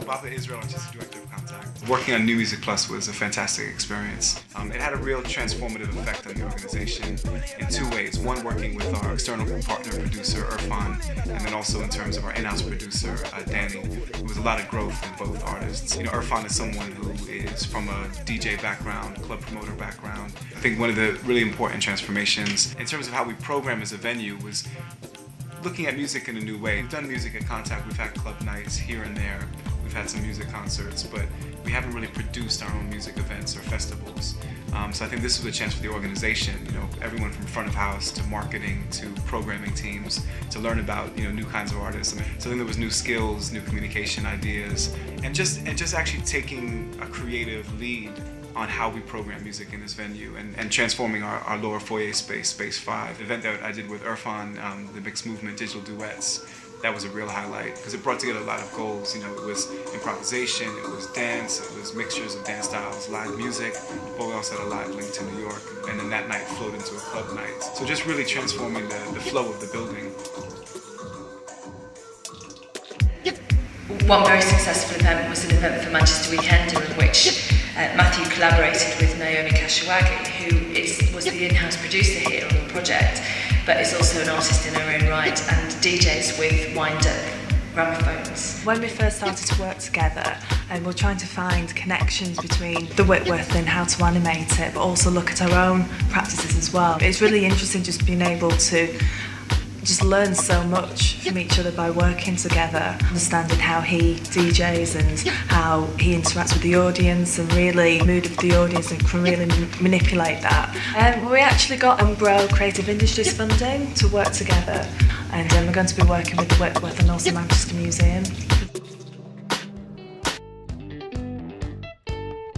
Baba Israel, Artistic Director of Contact. Working on New Music Plus was a fantastic experience. It had a real transformative effect on the organization in two ways. One, working with our external partner producer, Irfan, and then also in terms of our in-house producer, Danny. There was a lot of growth in both artists. You know, Irfan is someone who is from a DJ background, club promoter background. I think one of the really important transformations in terms of how we program as a venue was looking at music in a new way. We've done music at Contact, we've had club nights here and there, we've had some music concerts, but we haven't really produced our own music events or festivals. So I think this was a chance for the organization, you know, everyone from front of house to marketing to programming teams to learn about, you know, new kinds of artists. So I think there was new skills, new communication ideas, and just actually taking a creative lead on how we program music in this venue and transforming our lower foyer space, Space 5. The event that I did with Irfan, the Mixed Movement Digital Duets, that was a real highlight because it brought together a lot of goals. You know, it was improvisation, it was dance, it was mixtures of dance styles, live music, but we also had a live link to New York, and then that night flowed into a club night. So just really transforming the flow of the building. One very successful event was an event for Manchester Weekender in which Matthew collaborated with Naomi Kashiwagi, who was the in-house producer here on the project, but is also an artist in her own right and DJs with wind-up gramophones. When we first started to work together, we're trying to find connections between the Whitworth and how to animate it, but also look at our own practices as well. It's really interesting just being able to just learn so much from each other by working together, understanding how he DJs and how he interacts with the audience and really the mood of the audience and can really manipulate that. We actually got Umbro Creative Industries funding to work together, and we're going to be working with the Whitworth and also Manchester Museum.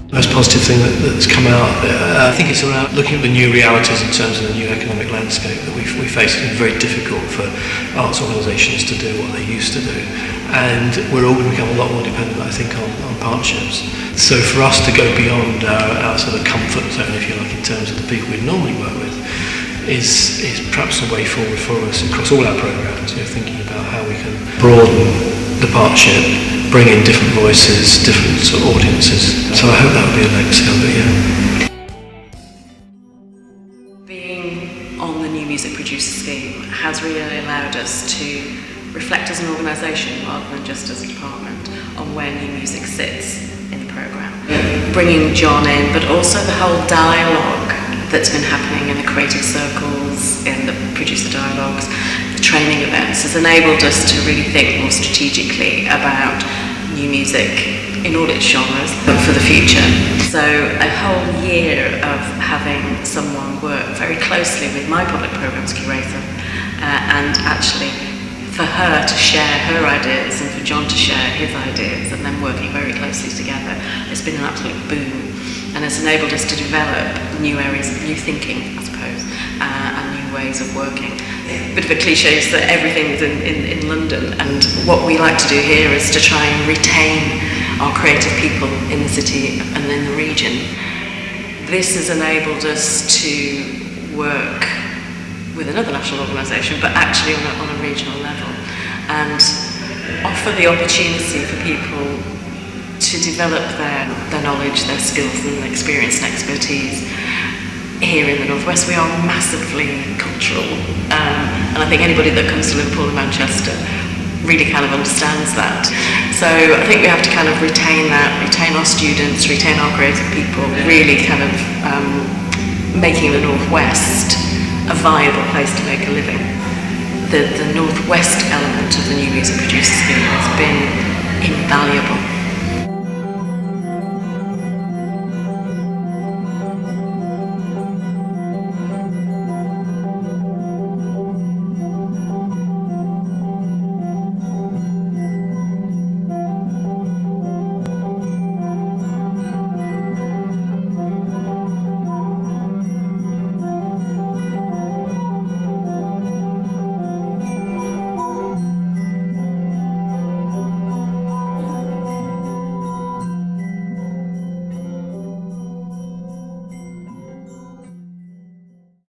The most positive thing that's come out, I think it's around looking at the new realities in terms of the new economic landscape that we face. It's been very difficult for arts organisations to do what they used to do, and we're all going to become a lot more dependent, I think, on partnerships. So for us to go beyond our sort of comfort zone, if you like, in terms of the people we normally work with, is perhaps a way forward for us across all our programmes. You know, thinking about how we can broaden the partnership, bring in different voices, different sort of audiences. So I hope that will be a legacy of it, yeah. Being on the new music producer scheme has really allowed us to reflect as an organisation rather than just as a department on where new music sits in the programme. Bringing John in, but also the whole dialogue that's been happening in the creative circles, in the producer dialogues, the training events, has enabled us to really think more strategically about new music in all its genres for the future. So a whole year of having someone work very closely with my public programmes curator and actually for her to share her ideas and for John to share his ideas and then working very closely together has been an absolute boom. And it's enabled us to develop new areas of new thinking, I suppose, and new ways of working. A bit of a cliche is that everything's in London, and what we like to do here is to try and retain our creative people in the city and in the region. This has enabled us to work with another national organisation, but actually on a regional level, and offer the opportunity for people to develop their knowledge, their skills and experience and expertise. Here in the Northwest we are massively cultural, and I think anybody that comes to Liverpool and Manchester really kind of understands that. So I think we have to kind of retain that, retain our students, retain our creative people, really kind of making the Northwest a viable place to make a living. The Northwest element of the new music producer scheme has been invaluable.